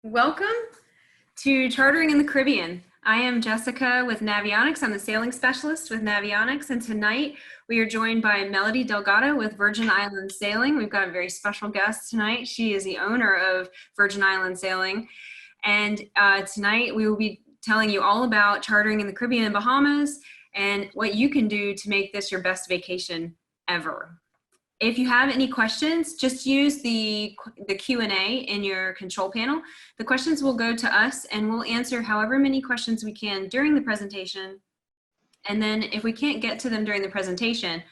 Welcome to Chartering in the Caribbean. I am Jessica with Navionics. I'm the sailing specialist with Navionics, and tonight we are joined by Melody Delgado with Virgin Islands Sailing. We've got a very special guest tonight. She is the owner of Virgin Islands Sailing, and tonight we will be telling you all about chartering in the Caribbean and Bahamas and what you can do to make this your best vacation ever. If you have any questions, just use the Q&A in your control panel. The questions will go to us and we'll answer however many questions we can during the presentation. And then if we can't get to them during the presentation,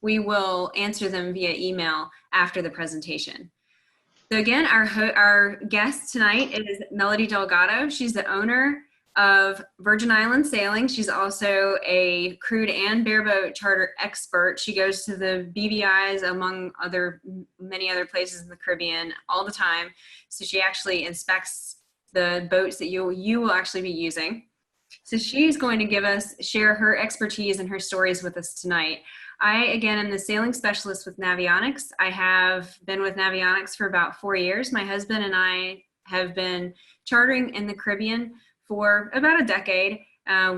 we will answer them via email after the presentation. So again, our guest tonight is Melody Delgado. She's the owner of Virgin Islands Sailing. She's also a crewed and bareboat charter expert. She goes to the BVIs among many other places in the Caribbean all the time. So she actually inspects the boats that you will actually be using. So she's going to share her expertise and her stories with us tonight. I, again, am the sailing specialist with Navionics. I have been with Navionics for about 4 years. My husband and I have been chartering in the Caribbean for about a decade.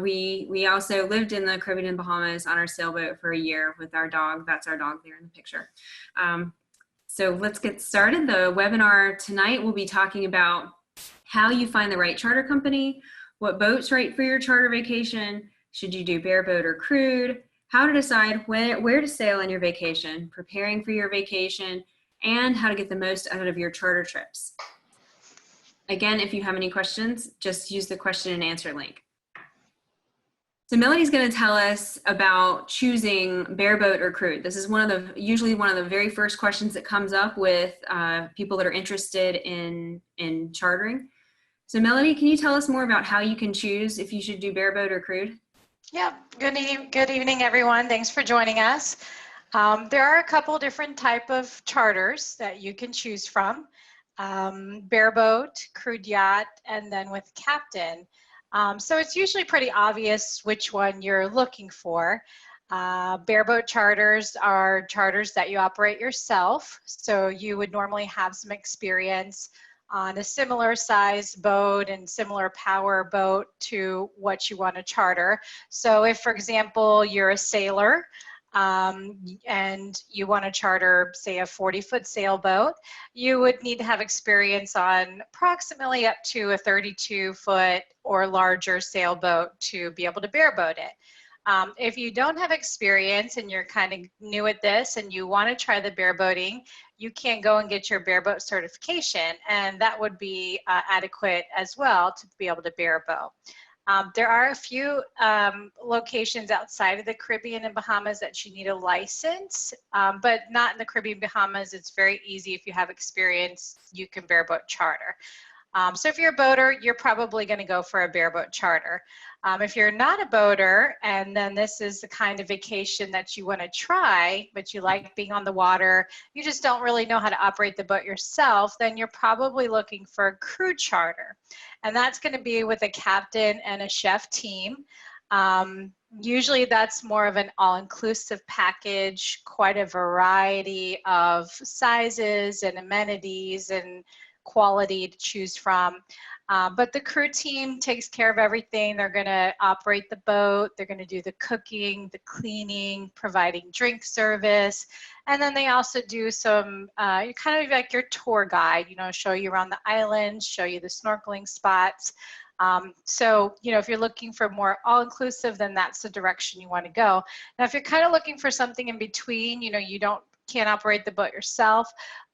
We also lived in the Caribbean and Bahamas on our sailboat for a year with our dog. That's our dog there in the picture. So let's get started. The webinar tonight will be talking about how you find the right charter company, what boat's right for your charter vacation, should you do bareboat or crewed, how to decide where to sail on your vacation, preparing for your vacation, and how to get the most out of your charter trips. Again, if you have any questions, just use the question and answer link. So Melody's going to tell us about choosing bareboat or crewed. This is usually one of the very first questions that comes up with people that are interested in chartering. So Melody, can you tell us more about how you can choose if you should do bareboat or crewed? Yeah, good evening, everyone. Thanks for joining us. There are a couple different type of charters that you can choose from. Bareboat, crewed yacht, and then with captain. So it's usually pretty obvious which one you're looking for. Bareboat charters are charters that you operate yourself. So you would normally have some experience on a similar size boat and similar power boat to what you want to charter. So if, for example, you're a sailor, and you want to charter, say, a 40-foot sailboat, you would need to have experience on approximately up to a 32-foot or larger sailboat to be able to bareboat it. If you don't have experience and you're kind of new at this and you want to try the bareboating, you can go and get your bareboat certification, and that would be adequate as well to be able to bareboat. There are a few locations outside of the Caribbean and Bahamas that you need a license, but not in the Caribbean and Bahamas. It's very easy. If you have experience, you can bareboat charter. So if you're a boater, you're probably going to go for a bareboat charter. If you're not a boater, and then this is the kind of vacation that you want to try, but you like being on the water, you just don't really know how to operate the boat yourself, then you're probably looking for a crew charter. And that's going to be with a captain and a chef team. Usually that's more of an all-inclusive package, quite a variety of sizes and amenities and quality to choose from. But the crew team takes care of everything. They're going to operate the boat. They're going to do the cooking, the cleaning, providing drink service. And then they also do some, kind of like your tour guide, show you around the island, show you the snorkeling spots. So, if you're looking for more all-inclusive, then that's the direction you want to go. Now, if you're kind of looking for something in between, you can't operate the boat yourself,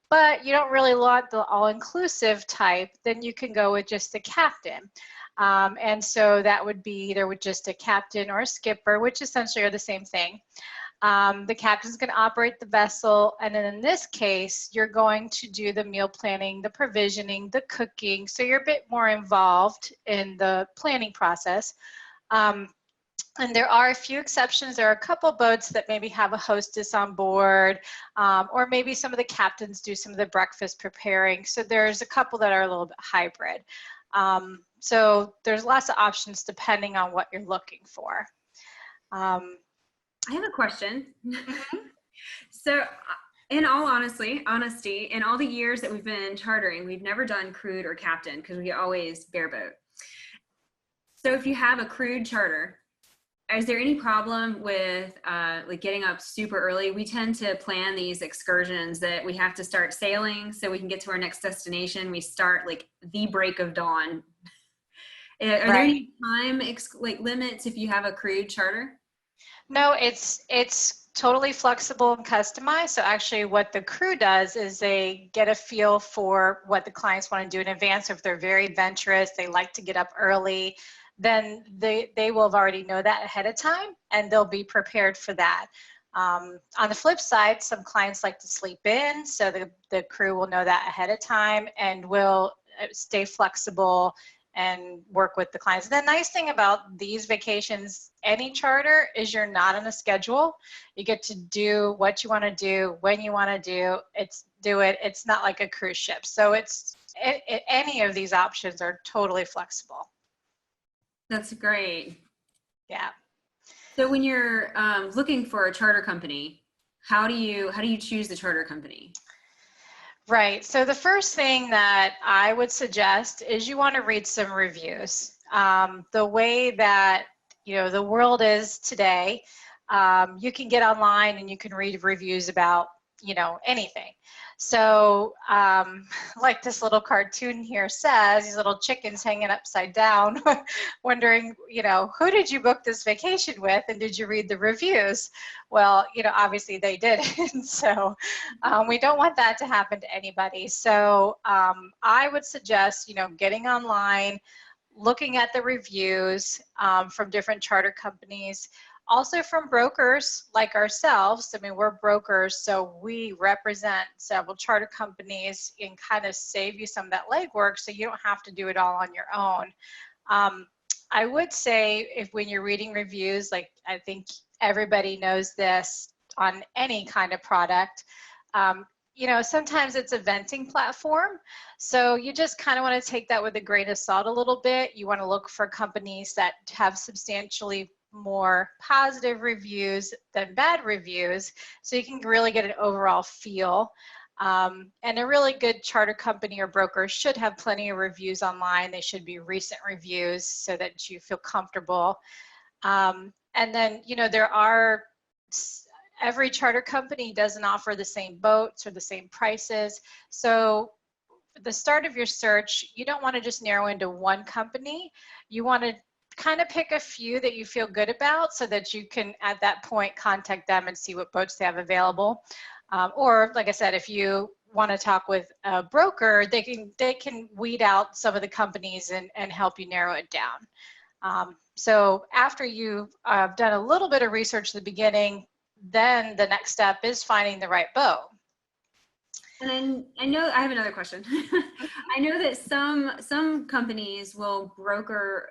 but you don't really want the all-inclusive type, then you can go with just a captain. And so that would be either with just a captain or a skipper, which essentially are the same thing. The captain's going to operate the vessel, and then in this case, you're going to do the meal planning, the provisioning, the cooking, so you're a bit more involved in the planning process. And there are a few exceptions. There are a couple boats that maybe have a hostess on board, or maybe some of the captains do some of the breakfast preparing. So there's a couple that are a little bit hybrid. So there's lots of options depending on what you're looking for. I have a question. So In all honesty, in all the years that we've been chartering, we've never done crude or captain because we always bareboat. So if you have a crude charter, is there any problem with like getting up super early? We tend to plan these excursions that we have to start sailing so we can get to our next destination. We start like the break of dawn. Are there Right. any time like limits if you have a crude charter? No, it's totally flexible and customized. So actually what the crew does is they get a feel for what the clients want to do in advance. If they're very adventurous, they like to get up early, then they will already know that ahead of time and they'll be prepared for that. On the flip side, some clients like to sleep in, so the crew will know that ahead of time and will stay flexible and work with the clients. The nice thing about these vacations, any charter, is you're not on a schedule. You get to do what you want to do, when you want to do it. It's not like a cruise ship. So any of these options are totally flexible. That's great. Yeah. So when you're looking for a charter company, how do you choose the charter company? Right. So the first thing that I would suggest is you want to read some reviews. The way that the world is today, you can get online and you can read reviews about anything. So like this little cartoon here says, these little chickens hanging upside down, wondering who did you book this vacation with and did you read the reviews? Well, obviously they didn't. So we don't want that to happen to anybody. So I would suggest getting online, looking at the reviews from different charter companies, also from brokers like ourselves. I mean, we're brokers, so we represent several charter companies and kind of save you some of that legwork so you don't have to do it all on your own. I would say when you're reading reviews, like I think everybody knows this on any kind of product, sometimes it's a venting platform. So you just kind of want to take that with a grain of salt a little bit. You want to look for companies that have substantially more positive reviews than bad reviews, so you can really get an overall feel. And a really good charter company or broker should have plenty of reviews online. They should be recent reviews so that you feel comfortable. And then, every charter company doesn't offer the same boats or the same prices. So at the start of your search, you don't want to just narrow into one company. You want to kind of pick a few that you feel good about so that you can at that point contact them and see what boats they have available. Or like I said, if you want to talk with a broker, they can weed out some of the companies and help you narrow it down. So after you've done a little bit of research at the beginning, then the next step is finding the right boat. And then I know I have another question. I know that some companies will broker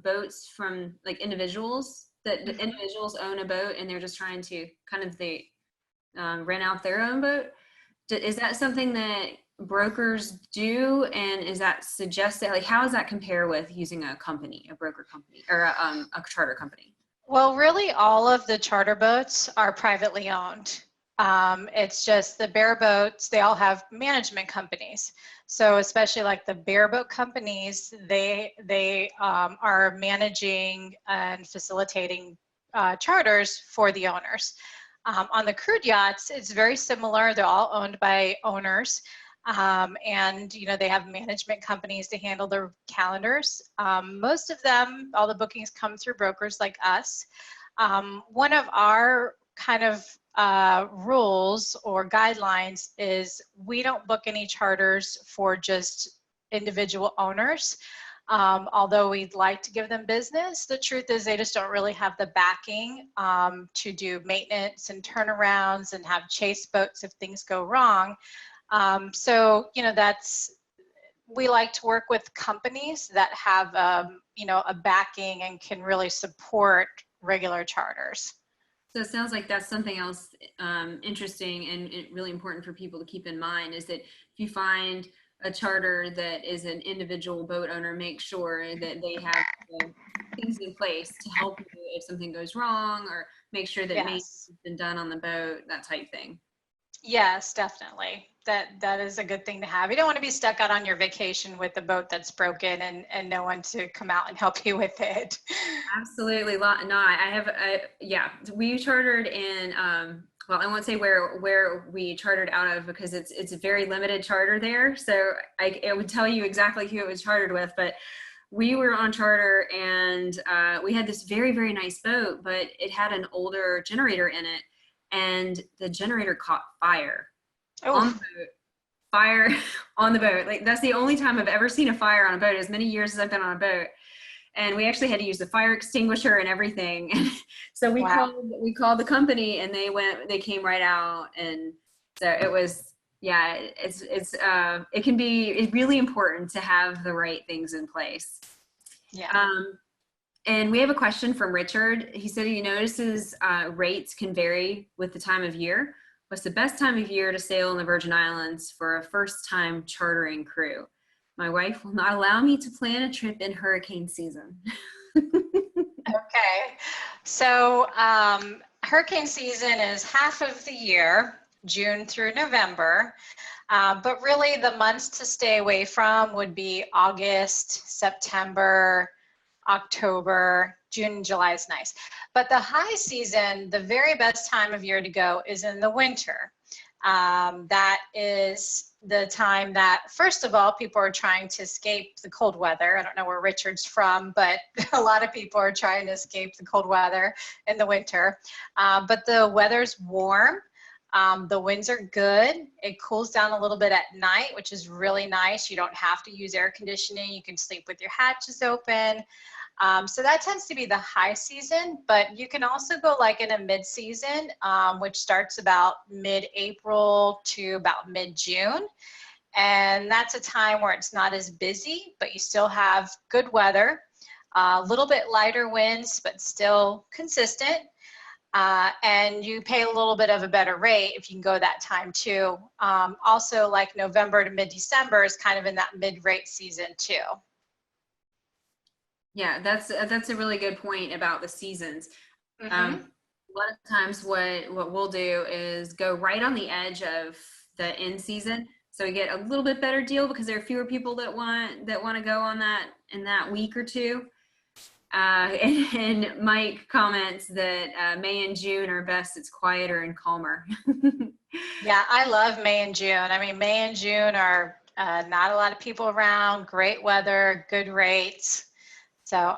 boats from like individuals, that the individuals own a boat and they're just trying to kind of rent out their own boat. Is that something that brokers do, and is that suggested? Like, how does that compare with using a company, a broker company, or a charter company? Well, really, all of the charter boats are privately owned. It's just the bareboats, they all have management companies. So especially like the bareboat companies, they are managing and facilitating charters for the owners. On the crude yachts, it's very similar. They're all owned by owners. And they have management companies to handle their calendars. Most of them, all the bookings come through brokers like us. One of our kind of rules or guidelines is we don't book any charters for just individual owners. Although we'd like to give them business, the truth is they just don't really have the backing to do maintenance and turnarounds and have chase boats if things go wrong. So, we like to work with companies that have, a backing and can really support regular charters. So it sounds like that's something else interesting and really important for people to keep in mind, is that if you find a charter that is an individual boat owner, make sure that they have things in place to help you if something goes wrong, or make sure that maintenance Yes. has been done on the boat, that type thing. Yes, definitely. That is a good thing to have. You don't want to be stuck out on your vacation with a boat that's broken and no one to come out and help you with it. Absolutely. No, I have, yeah, we chartered in, well, I won't say where we chartered out of because it's a very limited charter there. So I would tell you exactly who it was chartered with, but we were on charter and we had this very, very nice boat, but it had an older generator in it and the generator caught fire on the Oh, boat. Fire on the boat. Like that's the only time I've ever seen a fire on a boat as many years as I've been on a boat. And we actually had to use the fire extinguisher and everything. So wow. we called the company and they came right out. And so it was, yeah, it can be, it's really important to have the right things in place. Yeah. And we have a question from Richard. He said he notices rates can vary with the time of year. What's the best time of year to sail in the Virgin Islands for a first time chartering crew? My wife will not allow me to plan a trip in hurricane season. Okay. So hurricane season is half of the year, June through November. But really the months to stay away from would be August, September, October, June, and July is nice. But the high season, the very best time of year to go is in the winter. That is the time that, first of all, people are trying to escape the cold weather. I don't know where Richard's from, but a lot of people are trying to escape the cold weather in the winter. But the weather's warm. The winds are good. It cools down a little bit at night, which is really nice. You don't have to use air conditioning. You can sleep with your hatches open. So that tends to be the high season, but you can also go like in a mid-season, which starts about mid-April to about mid-June. And that's a time where it's not as busy, but you still have good weather, a little bit lighter winds, but still consistent. And you pay a little bit of a better rate if you can go that time too. Also, like November to mid-December is kind of in that mid-rate season too. Yeah, that's a really good point about the seasons. Mm-hmm. A lot of times what we'll do is go right on the edge of the end season. So we get a little bit better deal because there are fewer people that want to go on that in that week or two. And Mike comments that May and June are best. It's quieter and calmer. Yeah, I love May and June. I mean, May and June are not a lot of people around, great weather, good rates. So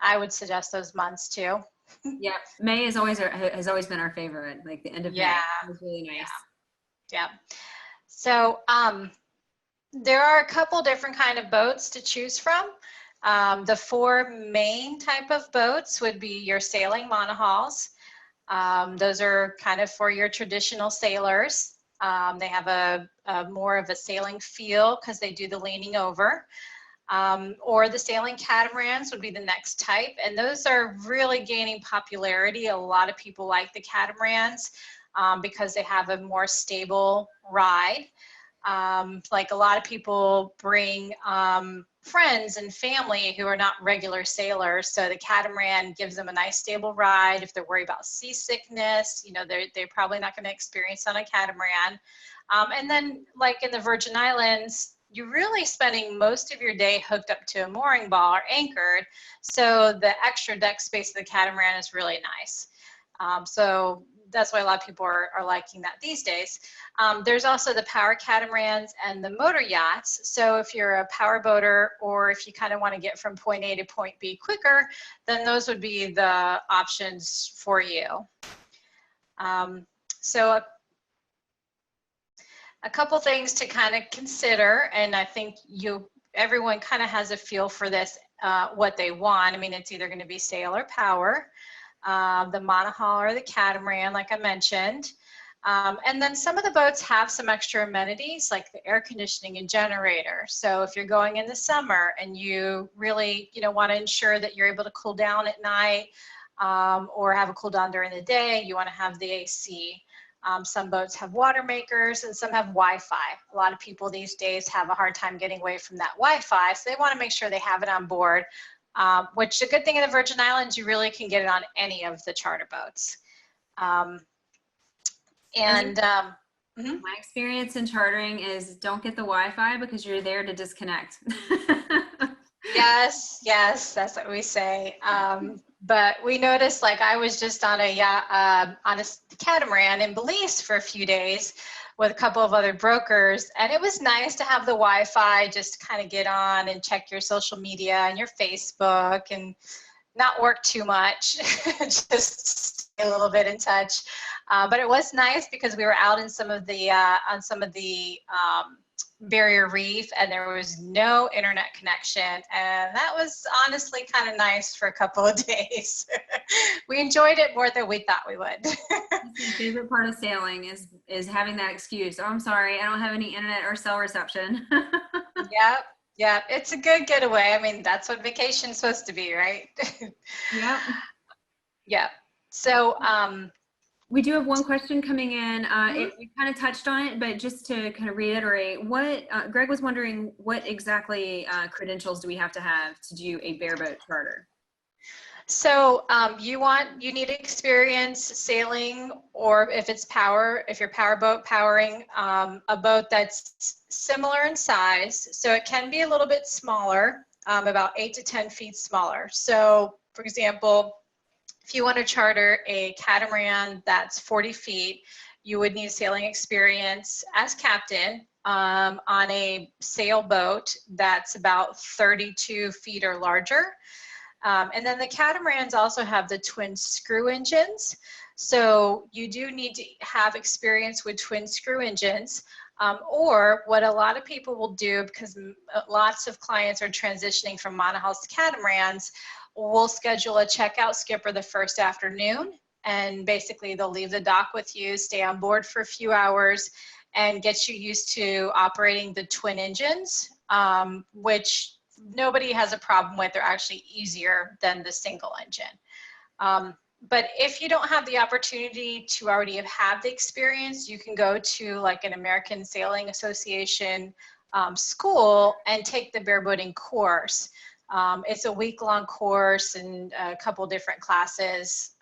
I would suggest those months too. Yeah, May has always been our favorite. Like the end of May Yeah, it was really yeah, nice. yeah. So there are a couple different kind of boats to choose from. The four main type of boats would be your sailing monohulls. Those are kind of for your traditional sailors. They have a more of a sailing feel because they do the leaning over. Or the sailing catamarans would be the next type. And those are really gaining popularity. A lot of people like the catamarans because they have a more stable ride. Like a lot of people bring friends and family who are not regular sailors. So the catamaran gives them a nice stable ride. If they're worried about seasickness, you know, they're probably not going to experience on a catamaran. And then like in the Virgin Islands, you're really spending most of your day hooked up to a mooring ball or anchored. So the extra deck space of the catamaran is really nice. So that's why a lot of people are liking that these days. There's also the power catamarans and the motor yachts. So if you're a power boater or if you kind of want to get from point A to point B quicker, then those would be the options for you. So a couple things to kind of consider, and I think everyone kind of has a feel for this, what they want. I mean, it's either going to be sail or power, the monohull or the catamaran, like I mentioned. And then some of the boats have some extra amenities like the air conditioning and generator. So if you're going in the summer and you really, want to ensure that you're able to cool down at night or have a cool down during the day, you want to have the AC. Some boats have water makers and some have Wi-Fi. A lot of people these days have a hard time getting away from that Wi-Fi, so they want to make sure they have it on board, which the good thing in the Virgin Islands, you really can get it on any of the charter boats. Mhm. My experience in chartering is don't get the Wi-Fi because you're there to disconnect. Yes, yes, that's what we say. But we noticed, like, I was just on a yacht, on a catamaran in Belize for a few days with a couple of other brokers, and it was nice to have the Wi-Fi just kind of get on and check your social media and your Facebook and not work too much, just stay a little bit in touch. But it was nice because we were out in some of the on some of the barrier reef, and there was no internet connection, and that was honestly kind of nice for a couple of days. We enjoyed it more than we thought we would. That's my favorite part of sailing is having that excuse. Oh, I'm sorry, I don't have any internet or cell reception. Yep, yep, it's a good getaway. I mean, that's what vacation's supposed to be, right? Yep. Yep. So We do have one question coming in. mhm. We kind of touched on it, but just to kind of reiterate, what Greg was wondering, what exactly credentials do we have to do a bareboat charter? So you need experience sailing, or if you're powerboat powering a boat that's similar in size. So it can be a little bit smaller, about 8 to 10 feet smaller. So for example, if you want to charter a catamaran that's 40 feet, you would need sailing experience as captain on a sailboat that's about 32 feet or larger. And then the catamarans also have the twin screw engines. So you do need to have experience with twin screw engines. Or what a lot of people will do, because lots of clients are transitioning from monohulls to catamarans, we'll schedule a checkout skipper the first afternoon. And basically they'll leave the dock with you, stay on board for a few hours, and get you used to operating the twin engines, which nobody has a problem with. They're actually easier than the single engine. But if you don't have the opportunity to already have the experience, you can go to like an American Sailing Association school and take the bareboating course. It's a week-long course and a couple different classes,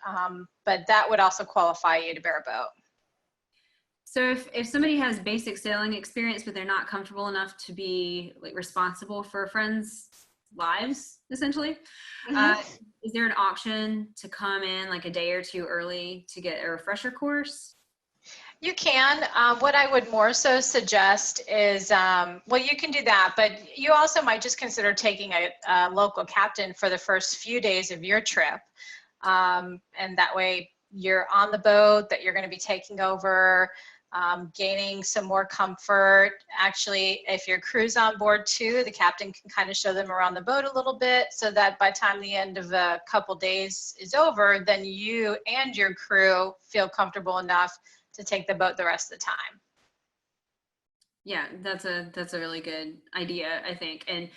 but that would also qualify you to bareboat. So if somebody has basic sailing experience, but they're not comfortable enough to be like responsible for friends' lives, essentially, uh, Mm-hmm. is there an option to come in like a day or two early to get a refresher course? You can. What I would more so suggest is, well, you can do that, but you also might just consider taking a local captain for the first few days of your trip. And that way you're on the boat that you're going to be taking over, gaining some more comfort. Actually, if your crew's on board too, the captain can kind of show them around the boat a little bit, so that by the time the end of a couple days is over, then you and your crew feel comfortable enough to take the boat the rest of the time. Yeah, that's a really good idea, I think. And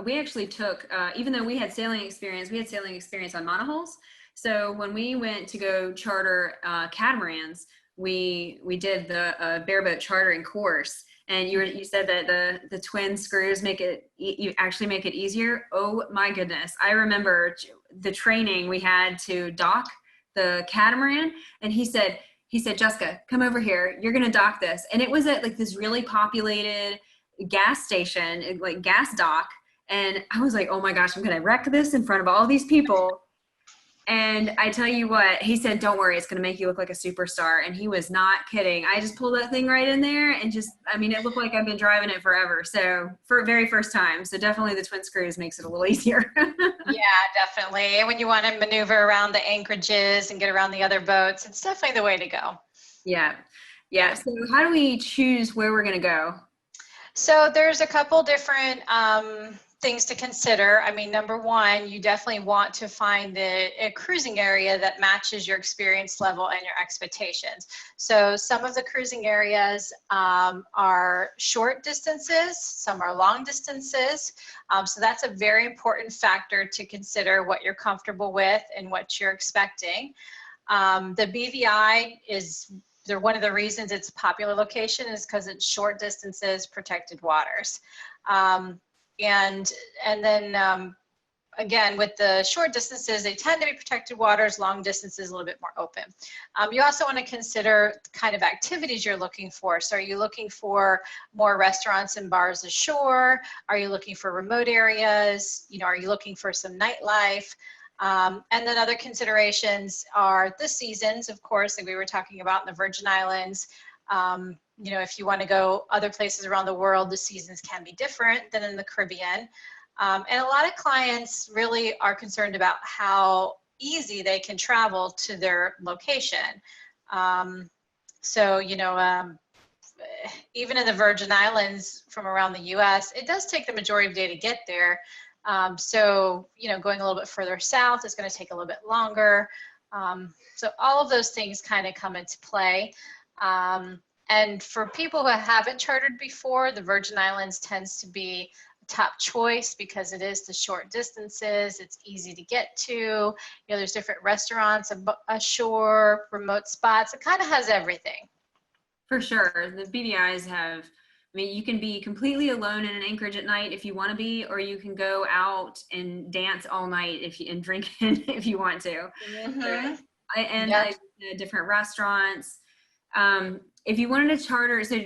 we actually took even though we had sailing experience, we had sailing experience on monohulls. So when we went to go charter catamarans, we did the bareboat chartering course. And you said that the twin screws make it you actually make it easier. Oh my goodness! I remember the training we had to dock the catamaran, and he said, Jessica, come over here. You're going to dock this. And it was at like this really populated gas station, like gas dock. And I was like, oh my gosh, I'm going to wreck this in front of all these people. And I tell you what, he said, don't worry, it's going to make you look like a superstar. And he was not kidding. I just pulled that thing right in there and just, I mean, it looked like I've been driving it forever. So for very first time. So definitely the twin screws makes it a little easier. Yeah, definitely. And when you want to maneuver around the anchorages and get around the other boats, it's definitely the way to go. Yeah. Yeah. Yeah. So how do we choose where we're going to go? So there's a couple different things to consider. I mean, number one, you definitely want to find a cruising area that matches your experience level and your expectations. So some of the cruising areas are short distances, some are long distances. So that's a very important factor to consider, what you're comfortable with and what you're expecting. The BVI is one of the reasons it's a popular location is because it's short distances, protected waters. And then again, with the short distances, they tend to be protected waters, long distances, a little bit more open. You also want to consider the kind of activities you're looking for. So are you looking for more restaurants and bars ashore? Are you looking for remote areas? You know, are you looking for some nightlife? And then other considerations are the seasons, of course, that we were talking about in the Virgin Islands. You know, if you want to go other places around the world, the seasons can be different than in the Caribbean. And a lot of clients really are concerned about how easy they can travel to their location. So, you know, even in the Virgin Islands from around the US, it does take the majority of the day to get there. So, you know, going a little bit further south is going to take a little bit longer. So all of those things kind of come into play. And for people who haven't chartered before, the Virgin Islands tends to be top choice because it is the short distances, it's easy to get to, you know, there's different restaurants ashore, remote spots, it kind of has everything. For sure. The BVIs have, I mean, you can be completely alone in an anchorage at night if you want to be, or you can go out and dance all night and drink if you want to. Mm-hmm. And different restaurants. If you wanted to charter, so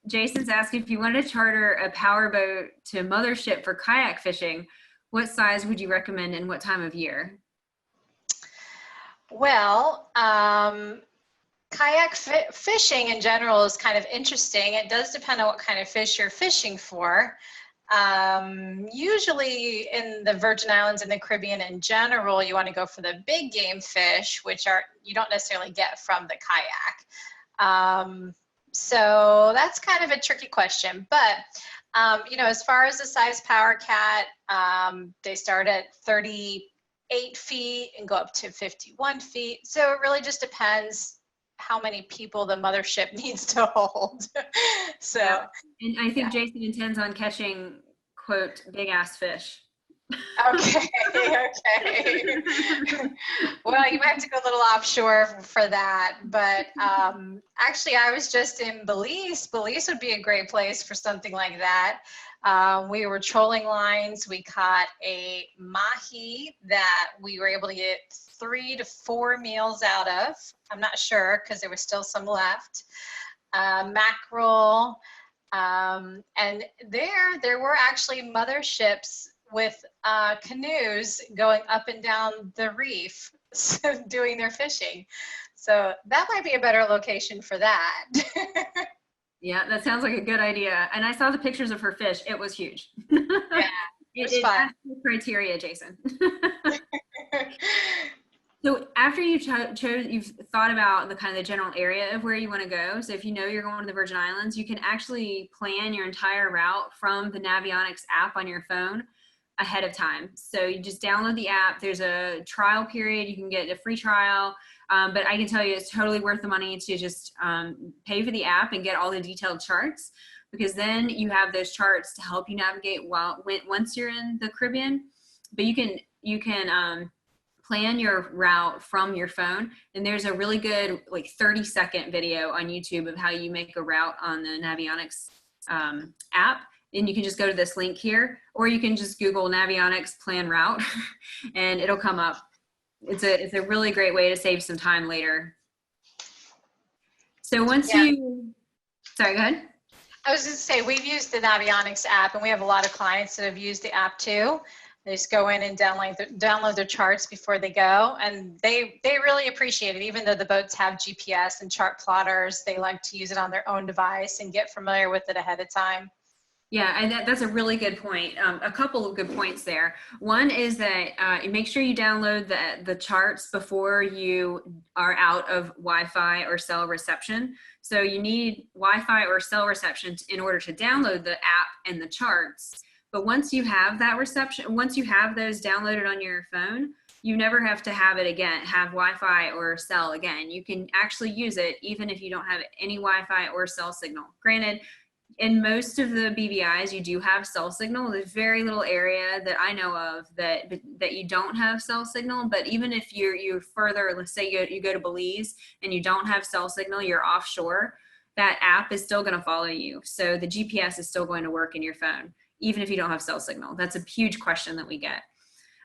Jason's asking if you wanted to charter a power boat to Mothership for kayak fishing, what size would you recommend and what time of year? Well, kayak fishing in general is kind of interesting. It does depend on what kind of fish you're fishing for. Usually in the Virgin Islands and the Caribbean in general, you want to go for the big game fish, which you don't necessarily get from the kayak. So that's kind of a tricky question, but you know, as far as the size Power Cat, they start at 38 feet and go up to 51 feet. So it really just depends how many people the Mothership needs to hold. So, yeah. And I think Jason intends on catching, quote, big ass fish. Okay, okay. Well, you might have to go a little offshore for that. But actually, I was just in Belize. Belize would be a great place for something like that. We were trolling lines. We caught a mahi that we were able to get 3 to 4 meals out of. I'm not sure because there was still some left. Mackerel. And there were actually motherships with canoes going up and down the reef doing their fishing. So that might be a better location for that. Yeah, that sounds like a good idea. And I saw the pictures of her fish. It was huge. Yeah, it passed the criteria, Jason. So after you you've thought about the kind of the general area of where you want to go. So if you know you're going to the Virgin Islands, you can actually plan your entire route from the Navionics app on your phone ahead of time. So you just download the app. There's a trial period. You can get a free trial. But I can tell you it's totally worth the money to just pay for the app and get all the detailed charts, because then you have those charts to help you navigate once you're in the Caribbean. But you can plan your route from your phone, and there's a really good like 30-second video on YouTube of how you make a route on the Navionics app. And you can just go to this link here, or you can just Google Navionics plan route and it'll come up. It's a really great way to save some time later. So once sorry, go ahead. I was just say we've used the Navionics app, and we have a lot of clients that have used the app too. They just go in and download their charts before they go, and they really appreciate it. Even though the boats have GPS and chart plotters, they like to use it on their own device and get familiar with it ahead of time. Yeah, and that's a really good point. A couple of good points there. One is that make sure you download the charts before you are out of Wi-Fi or cell reception. So you need Wi-Fi or cell reception in order to download the app and the charts. But once you have that reception, once you have those downloaded on your phone, you never have to have Wi-Fi or cell again. You can actually use it even if you don't have any Wi-Fi or cell signal. Granted, in most of the BVIs, you do have cell signal. There's very little area that I know of that you don't have cell signal. But even if you're further, let's say you go to Belize and you don't have cell signal, you're offshore, that app is still going to follow you. So the GPS is still going to work in your phone, even if you don't have cell signal. That's a huge question that we get.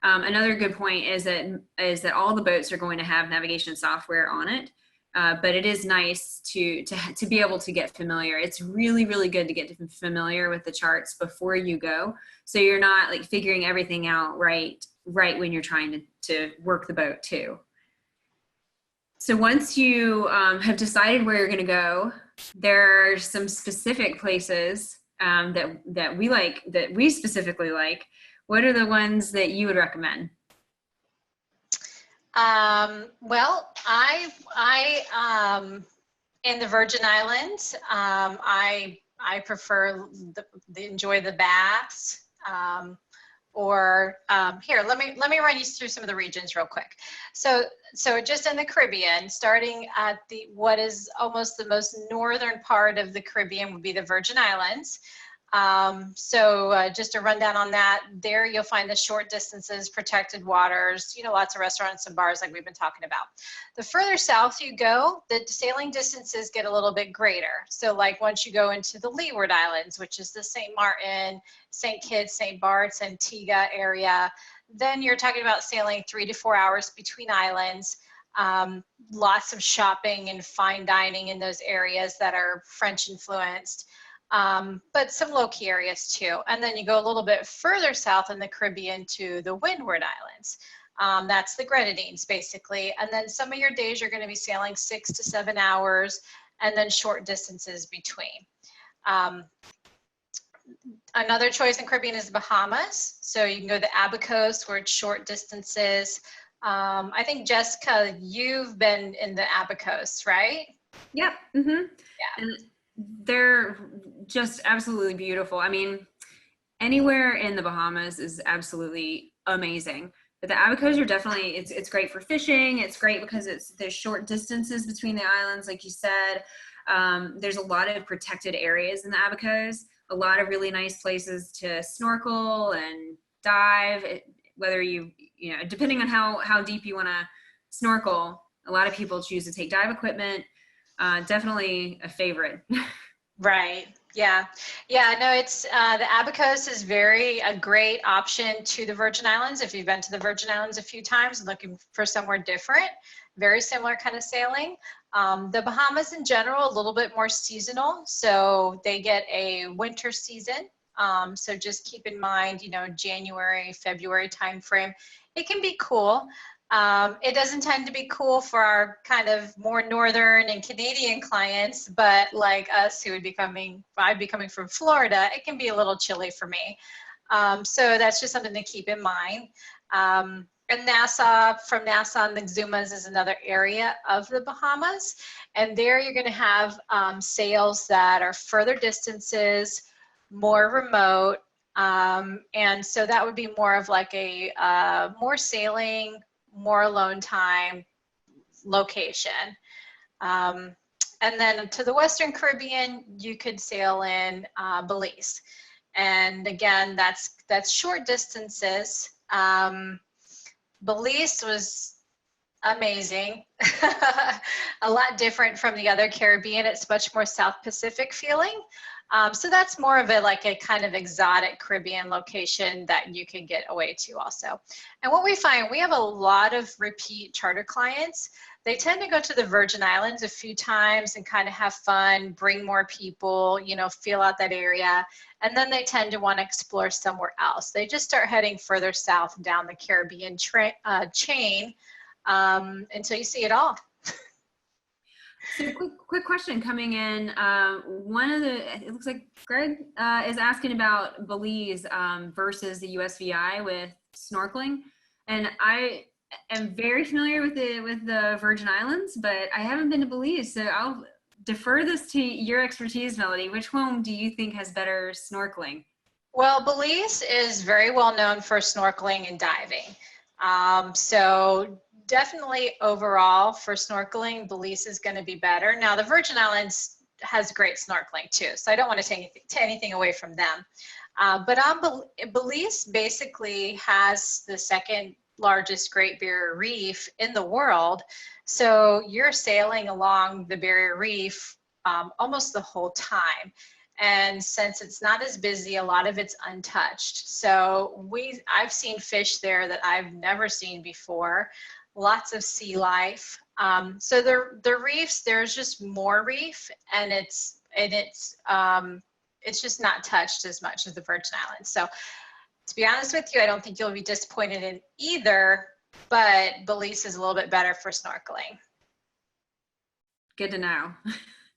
Another good point is that all the boats are going to have navigation software on it. But it is nice to be able to get familiar. It's really, really good to get familiar with the charts before you go, so you're not like figuring everything out right when you're trying to work the boat too. So once you have decided where you're going to go, there are some specific places that we like, that we specifically like. What are the ones that you would recommend? Well, in the Virgin Islands, I prefer enjoy the baths. Here, let me run you through some of the regions real quick. So just in the Caribbean, starting at what is almost the most northern part of the Caribbean would be the Virgin Islands. Just a rundown on that, there you'll find the short distances, protected waters, lots of restaurants and bars like we've been talking about. The further south you go, the sailing distances get a little bit greater. So like once you go into the Leeward Islands, which is the St. Martin, St. Kitts, St. Bart's, Antigua area, then you're talking about sailing 3 to 4 hours between islands. Lots of shopping and fine dining in those areas that are French influenced. But some low-key areas too. And then you go a little bit further south in the Caribbean to the Windward Islands. That's the Grenadines, basically. And then some of your days you're going to be sailing 6 to 7 hours, and then short distances between. Another choice in Caribbean is the Bahamas. So you can go to the Abacos, where it's short distances. I think, Jessica, you've been in the Abacos, right? Yep. Mm-hmm. Yeah. And they're just absolutely beautiful. I mean, anywhere in the Bahamas is absolutely amazing. But the Abacos are definitely, it's great for fishing. It's great because there's short distances between the islands, like you said. There's a lot of protected areas in the Abacos, a lot of really nice places to snorkel and dive, whether depending on how deep you want to snorkel. A lot of people choose to take dive equipment. Definitely a favorite. Right. Yeah. Yeah. No, it's the Abacos is a great option to the Virgin Islands. If you've been to the Virgin Islands a few times and looking for somewhere different, very similar kind of sailing. The Bahamas in general, a little bit more seasonal. So they get a winter season. So just keep in mind, January, February timeframe. It can be cool. It doesn't tend to be cool for our kind of more northern and Canadian clients, but like us who I'd be coming from Florida, it can be a little chilly for me. So that's just something to keep in mind. And from Nassau and the Exumas is another area of the Bahamas. And there you're going to have sails that are further distances, more remote. And so that would be more of like more sailing, more alone time location. And then to the Western Caribbean, you could sail in Belize. And again, that's short distances. Belize was amazing. A lot different from the other Caribbean. It's much more South Pacific feeling. So that's more of a kind of exotic Caribbean location that you can get away to also. And what we find, we have a lot of repeat charter clients. They tend to go to the Virgin Islands a few times and kind of have fun, bring more people, feel out that area. And then they tend to want to explore somewhere else. They just start heading further south down the Caribbean chain until you see it all. So quick question coming in. It looks like Greg is asking about Belize versus the USVI with snorkeling. And I am very familiar with the Virgin Islands, but I haven't been to Belize. So I'll defer this to your expertise, Melody. Which one do you think has better snorkeling? Well, Belize is very well known for snorkeling and diving. So definitely overall for snorkeling, Belize is going to be better. Now the Virgin Islands has great snorkeling too, so I don't want to take anything away from them. But Belize basically has the second largest Great Barrier Reef in the world. So you're sailing along the Barrier Reef almost the whole time. And since it's not as busy, a lot of it's untouched. So I've seen fish there that I've never seen before. Lots of sea life. So the reefs, there's just more reef, and it's just not touched as much as the Virgin Islands. So to be honest with you, I don't think you'll be disappointed in either, but Belize is a little bit better for snorkeling. Good to know.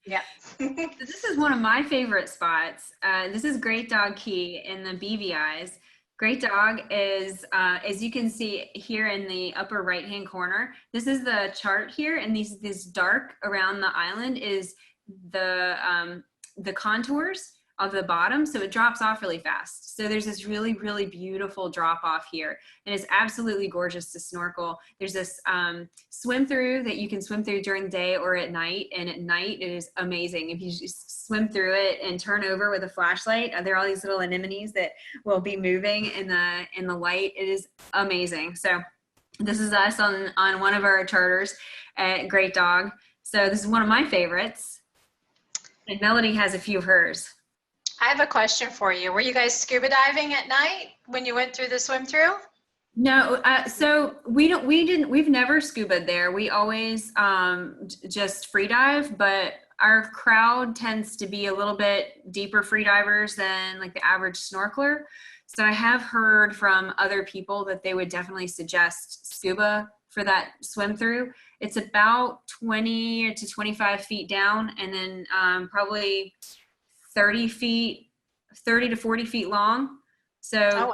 Yeah. This is one of my favorite spots. This is Great Dog Key in the BVI's. Great Dog is, as you can see here in the upper right-hand corner, this is the chart here, and this dark around the island is the contours of the bottom, so it drops off really fast. So there's this really, really beautiful drop off here, and it's absolutely gorgeous to snorkel. There's this swim through that you can swim through during the day or at night, and at night it is amazing. If you just swim through it and turn over with a flashlight, there are all these little anemones that will be moving in the light. It is amazing. So this is us on one of our charters at Great Dog. So this is one of my favorites, and Melody has a few of hers. I have a question for you. Were you guys scuba diving at night when you went through the swim through? No, so we've never scubaed there. We always just free dive, but our crowd tends to be a little bit deeper free divers than like the average snorkeler. So I have heard from other people that they would definitely suggest scuba for that swim through. It's about 20 to 25 feet down, and then probably 30 to 40 feet long. So, oh, wow.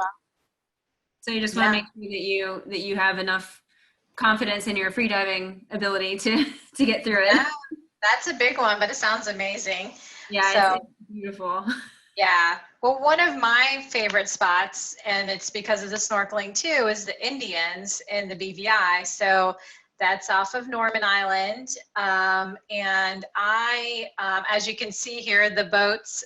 So you just want to make sure that you have enough confidence in your free-diving ability to get through it. Yeah, that's a big one, but it sounds amazing. Yeah, so, it's beautiful. Yeah. Well, one of my favorite spots, and it's because of the snorkeling too, is the Indians in the BVI. So that's off of Norman Island. And as you can see here, the boats,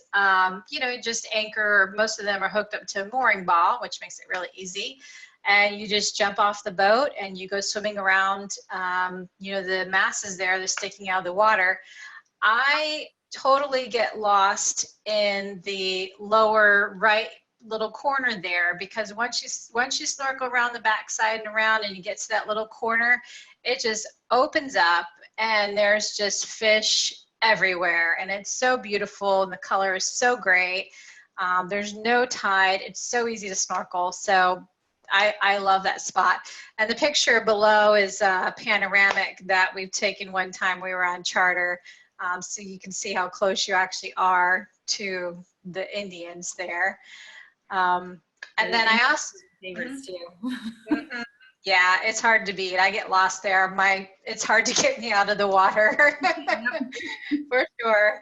just anchor, most of them are hooked up to a mooring ball, which makes it really easy. And you just jump off the boat and you go swimming around, the masses there, they're sticking out of the water. I totally get lost in the lower right little corner there, because once you snorkel around the backside and around and you get to that little corner, it just opens up and there's just fish everywhere, and it's so beautiful and the color is so great. There's no tide. It's so easy to snorkel. So I love that spot. And the picture below is a panoramic that we've taken one time we were on charter. So you can see how close you actually are to the Indians there. And then I also favorites too. Mm-hmm. Yeah, it's hard to beat. I get lost there. It's hard to get me out of the water for sure.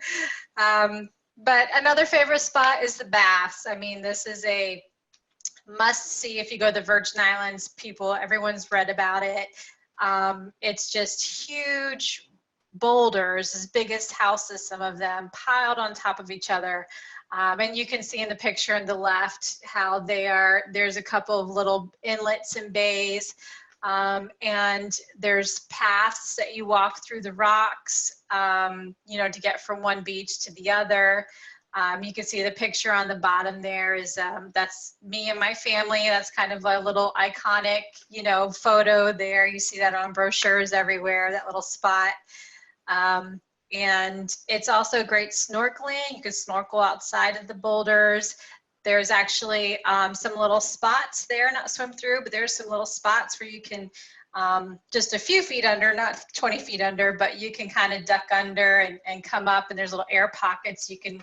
But another favorite spot is the baths. I mean, this is a must see if you go to the Virgin Islands. Everyone's read about it. It's just huge boulders, as big as houses, some of them piled on top of each other. And you can see in the picture on the left how there's a couple of little inlets and bays, and there's paths that you walk through the rocks, to get from one beach to the other. You can see the picture on the bottom there is, that's me and my family. That's kind of a little iconic, photo there. You see that on brochures everywhere, that little spot. And it's also great snorkeling. You can snorkel outside of the boulders. There's actually some little spots there, not swim through, but there's some little spots where you can just a few feet under, not 20 feet under, but you can kind of duck under and come up, and there's little air pockets. You can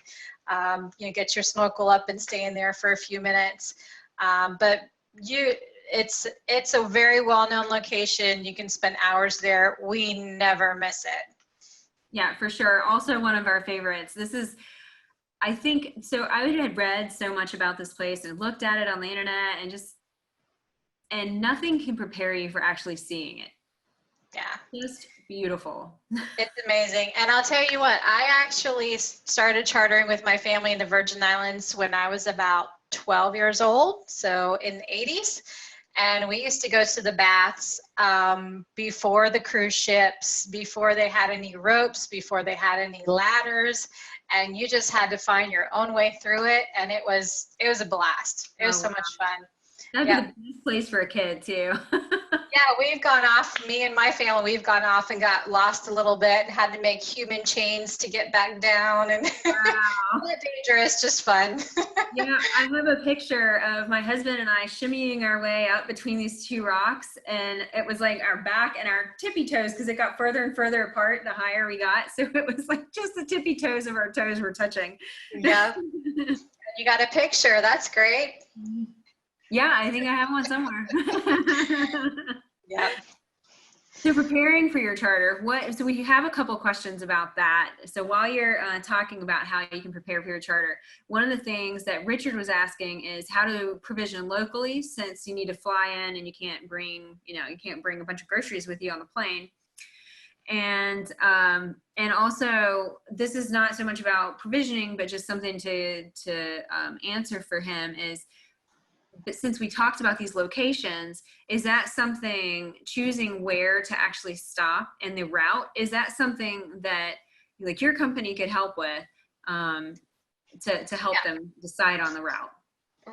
get your snorkel up and stay in there for a few minutes. But it's a very well-known location. You can spend hours there. We never miss it. Yeah, for sure. Also one of our favorites. This is, I think, so I had read so much about this place and looked at it on the internet, and nothing can prepare you for actually seeing it. Yeah. Just beautiful. It's amazing. And I'll tell you what, I actually started chartering with my family in the Virgin Islands when I was about 12 years old, so in the 80s. And we used to go to the baths before the cruise ships, before they had any ropes, before they had any ladders. and you just had to find your own way through it, and it was a blast. It was Oh, so wow. much fun. That'd be Yeah. the best place for a kid too. Yeah, we've gone off, me and my family, we've gone off and got lost a little bit and had to make human chains to get back down, and Wow. not dangerous, just fun. Yeah, I have a picture of my husband and I shimmying our way out between these two rocks, and it was like our back and our tippy toes, because it got further and further apart the higher we got. So it was like just the tippy toes of our toes were touching. Yeah, you got a picture. That's great. Yeah, I think I have one somewhere. Yep. So preparing for your charter, so we have a couple questions about that. So while you're talking about how you can prepare for your charter, one of the things that Richard was asking is how to provision locally, since you need to fly in and you can't bring a bunch of groceries with you on the plane. And also, this is not so much about provisioning, but just something to answer for him is, but since we talked about these locations, is that something, choosing where to actually stop and the route, is that something that like your company could help with to help them decide on the route?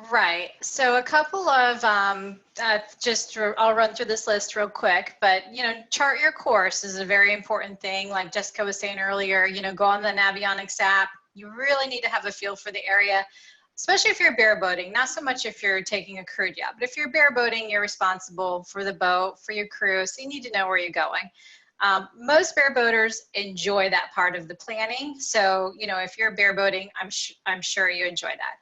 Right. So a couple of I'll run through this list real quick, but chart your course is a very important thing. Like Jessica was saying earlier, go on the Navionics app. You really need to have a feel for the area, especially if you're bareboating. Not so much if you're taking a crude yacht, but if you're bareboating, you're responsible for the boat, for your crew, so you need to know where you're going. Most bareboaters enjoy that part of the planning. So, if you're bareboating, I'm sure you enjoy that.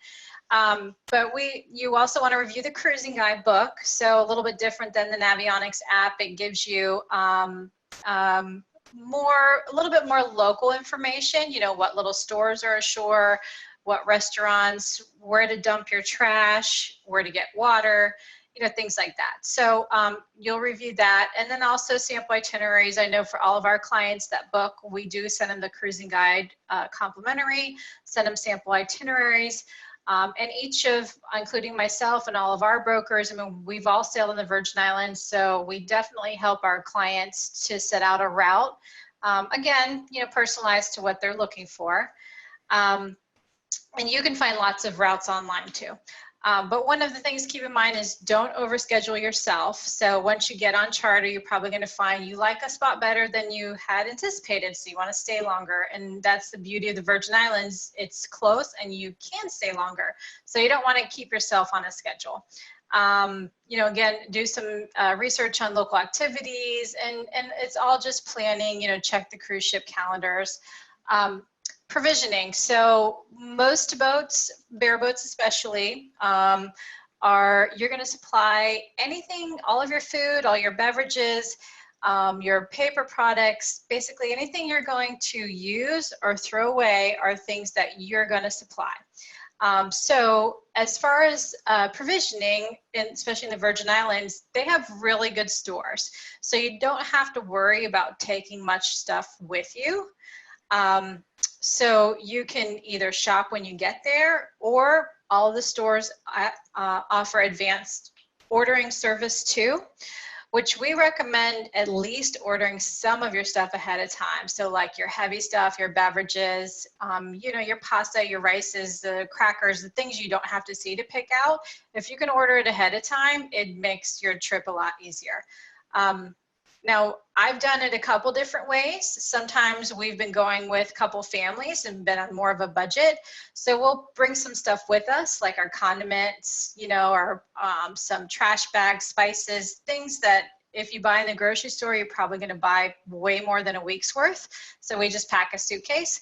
But you also want to review the cruising guide book. So a little bit different than the Navionics app. It gives you a little bit more local information, what little stores are ashore, what restaurants, where to dump your trash, where to get water, things like that. So you'll review that. And then also sample itineraries. I know for all of our clients that book, we do send them the cruising guide complimentary, send them sample itineraries. And including myself and all of our brokers, we've all sailed on the Virgin Islands, so we definitely help our clients to set out a route. Again, personalized to what they're looking for. And you can find lots of routes online too. But one of the things to keep in mind is don't overschedule yourself. So once you get on charter, you're probably going to find you like a spot better than you had anticipated, so you want to stay longer. And that's the beauty of the Virgin Islands. It's close and you can stay longer. So you don't want to keep yourself on a schedule. Again, do some research on local activities, and it's all just planning, check the cruise ship calendars. Provisioning. So most boats, bareboats especially, you're going to supply anything, all of your food, all your beverages, your paper products, basically anything you're going to use or throw away are things that you're going to supply. So as far as provisioning, and especially in the Virgin Islands, they have really good stores. So you don't have to worry about taking much stuff with you. So you can either shop when you get there, or all of the stores offer advanced ordering service too, which we recommend at least ordering some of your stuff ahead of time. So like your heavy stuff, your beverages, your pasta, your rices, the crackers, the things you don't have to see to pick out. If you can order it ahead of time, it makes your trip a lot easier. Now, I've done it a couple different ways. Sometimes we've been going with a couple families and been on more of a budget. So we'll bring some stuff with us, like our condiments, our some trash bags, spices, things that if you buy in the grocery store, you're probably going to buy way more than a week's worth. So we just pack a suitcase.